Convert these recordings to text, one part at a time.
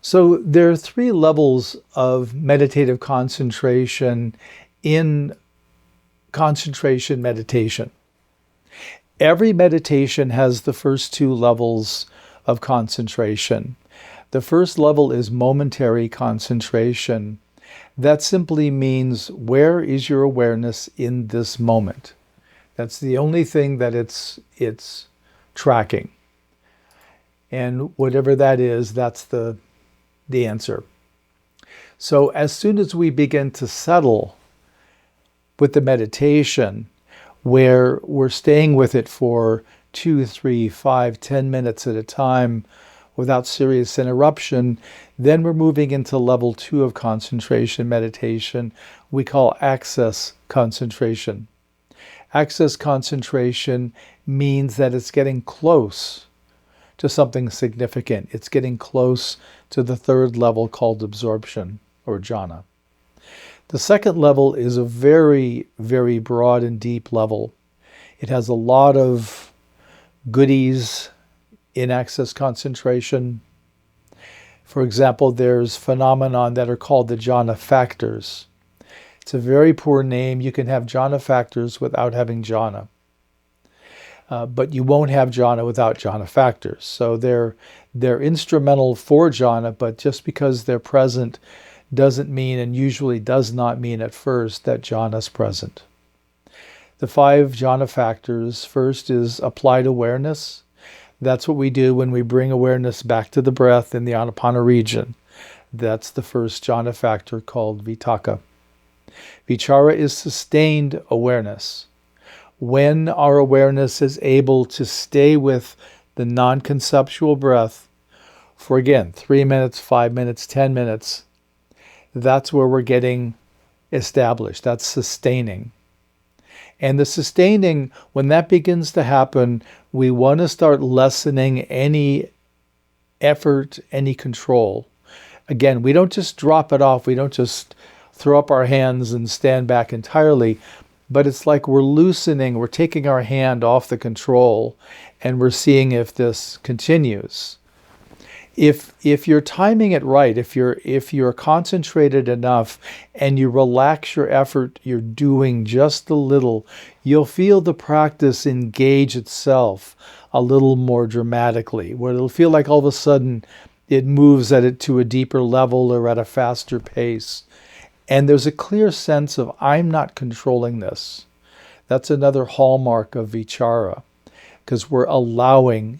So there are three levels of meditative concentration in concentration meditation. Every meditation has the first two levels of concentration. The first level is momentary concentration. That simply means, where is your awareness in this moment? That's the only thing that it's tracking. And whatever that is, that's the answer. So as soon as we begin to settle with the meditation, where we're staying with it for 2, 3, 5, 10 minutes at a time without serious interruption, then we're moving into level 2 of concentration meditation we call access concentration. Access concentration means that it's getting close to something significant. It's getting close to the third level called absorption, or jhana. The second level is a very, very broad and deep level. It has a lot of goodies in access concentration. For example, there's phenomenon that are called the jhana factors. It's a very poor name. You can have jhana factors without having jhana. But you won't have jhana without jhana factors. So they're instrumental for jhana, but just because they're present doesn't mean, and usually does not mean at first, that jhana is present. The 5 jhana factors, first is applied awareness. That's what we do when we bring awareness back to the breath in the Anapana region. That's the first jhana factor, called Vitakka. Vichara is sustained awareness. When our awareness is able to stay with the non-conceptual breath for, again, 3 minutes, 5 minutes, 10 minutes, that's where we're getting established. That's sustaining. And the sustaining, when that begins to happen, we want to start lessening any effort, any control. Again, we don't just drop it off. We don't just throw up our hands and stand back entirely. But it's like we're loosening, we're taking our hand off the control, and we're seeing if this continues. If you're timing it right, if you're concentrated enough and you relax your effort, you're doing just a little, you'll feel the practice engage itself a little more dramatically, where it'll feel like all of a sudden it moves at it to a deeper level or at a faster pace. And there's a clear sense of, I'm not controlling this. That's another hallmark of Vichara, because we're allowing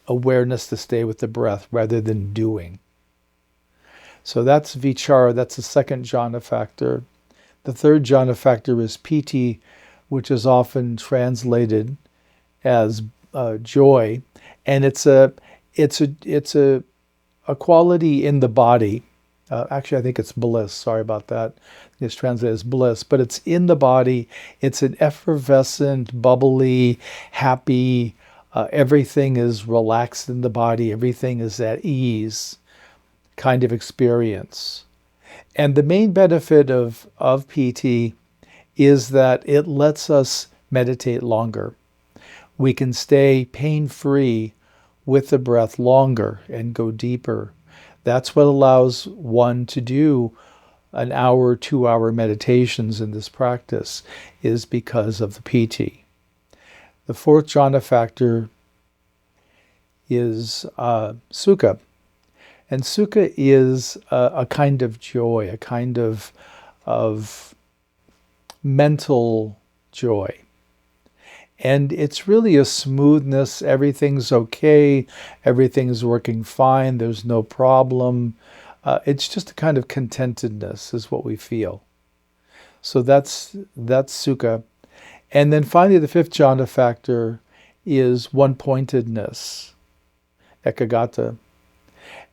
awareness to stay with the breath rather than doing. So that's Vichara, that's the second jhana factor. The third jhana factor is Piti, which is often translated as joy. And it's a quality in the body. Actually, I think it's bliss. Sorry about that. It's translated as bliss, but it's in the body. It's an effervescent, bubbly, happy, everything is relaxed in the body. Everything is at ease kind of experience. And the main benefit of PT is that it lets us meditate longer. We can stay pain-free with the breath longer and go deeper. That's what allows one to do an hour, 2-hour meditations in this practice, is because of the PT. The fourth jhana factor is Sukha. And Sukha is a kind of joy, a kind of mental joy. And it's really a smoothness. Everything's okay. Everything's working fine. There's no problem. It's just a kind of contentedness is what we feel. So that's Sukha. And then finally, the fifth jhana factor is one-pointedness, Ekaggata.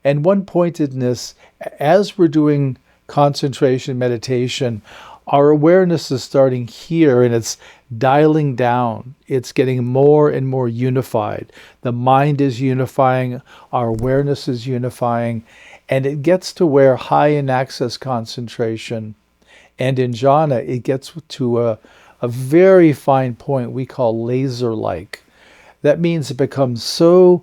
And one-pointedness, as we're doing concentration meditation, our awareness is starting here and it's dialing down. It's getting more and more unified. The mind is unifying, our awareness is unifying, and it gets to where high in access concentration and in jhana, it gets to a very fine point we call laser-like. That means it becomes so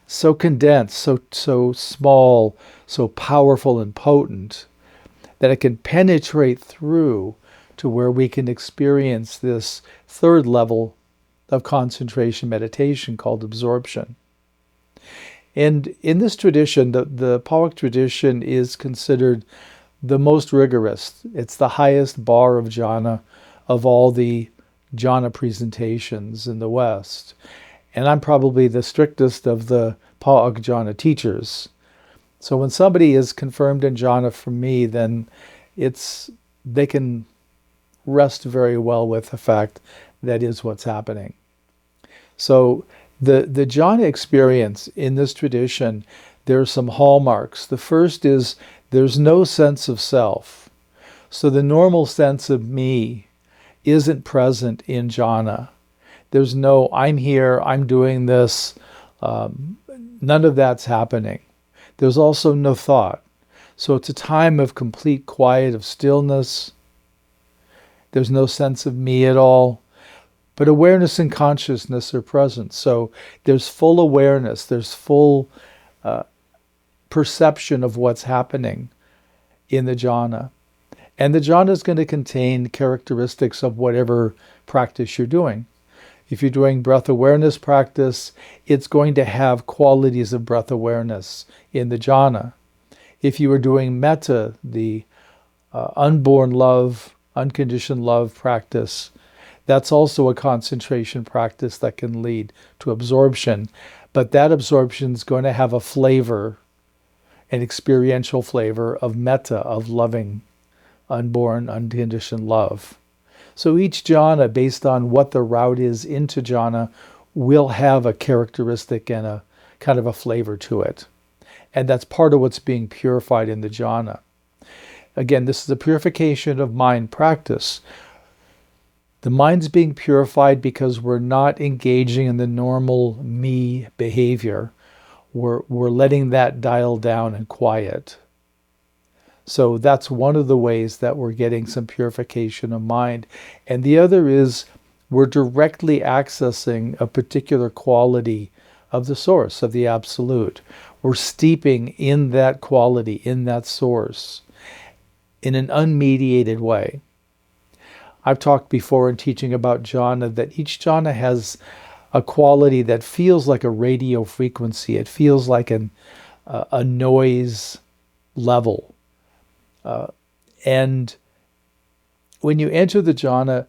so condensed, so small, so powerful and potent that it can penetrate through to where we can experience this third level of concentration meditation called absorption. And in this tradition, the Pawak tradition is considered the most rigorous. It's the highest bar of jhana of all the jhana presentations in the West. And I'm probably the strictest of the Pawak jhana teachers. So when somebody is confirmed in jhana from me, then they can rest very well with the fact that is what's happening. So the jhana experience in this tradition, there are some hallmarks. The first is there's no sense of self. So the normal sense of me isn't present in jhana. There's no, I'm here, I'm doing this. None of that's happening. There's also no thought. So it's a time of complete quiet, of stillness. There's no sense of me at all. But awareness and consciousness are present. So there's full awareness, there's full perception of what's happening in the jhana. And the jhana is going to contain characteristics of whatever practice you're doing. If you're doing breath awareness practice, it's going to have qualities of breath awareness in the jhana. If you are doing metta, the unborn love, unconditioned love practice, that's also a concentration practice that can lead to absorption. But that absorption is going to have a flavor, an experiential flavor of metta, of loving, unborn, unconditioned love. So each jhana, based on what the route is into jhana, will have a characteristic and a kind of a flavor to it. And that's part of what's being purified in the jhana. Again, this is a purification of mind practice. The mind's being purified because we're not engaging in the normal me behavior. We're letting that dial down and quiet. So that's one of the ways that we're getting some purification of mind. And the other is we're directly accessing a particular quality of the source, of the absolute. We're steeping in that quality, in that source, in an unmediated way. I've talked before in teaching about jhana that each jhana has a quality that feels like a radio frequency. It feels like a noise level. And when you enter the jhana,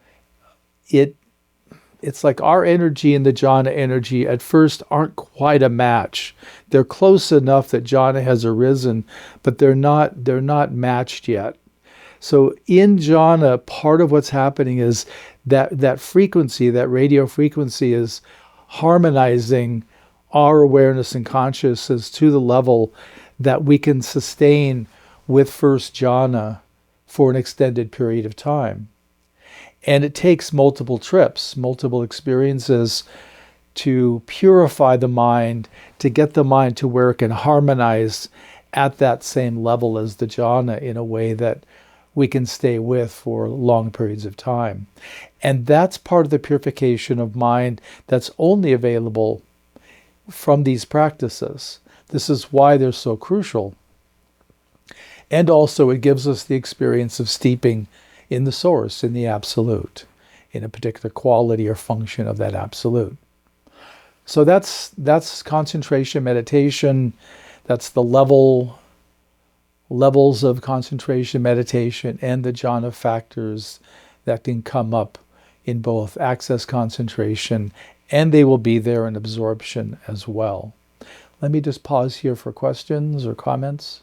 it's like our energy and the jhana energy at first aren't quite a match. They're close enough that jhana has arisen, but they're not matched yet. So in jhana, part of what's happening is that frequency, that radio frequency, is harmonizing our awareness and consciousness to the level that we can sustain with first jhana for an extended period of time. And it takes multiple trips, multiple experiences to purify the mind, to get the mind to where it can harmonize at that same level as the jhana in a way that we can stay with for long periods of time. And that's part of the purification of mind that's only available from these practices. This is why they're so crucial. And also it gives us the experience of steeping in the source, in the absolute, in a particular quality or function of that absolute. So that's concentration meditation. That's the levels of concentration meditation and the jhana factors that can come up in both access concentration, and they will be there in absorption as well. Let me just pause here for questions or comments.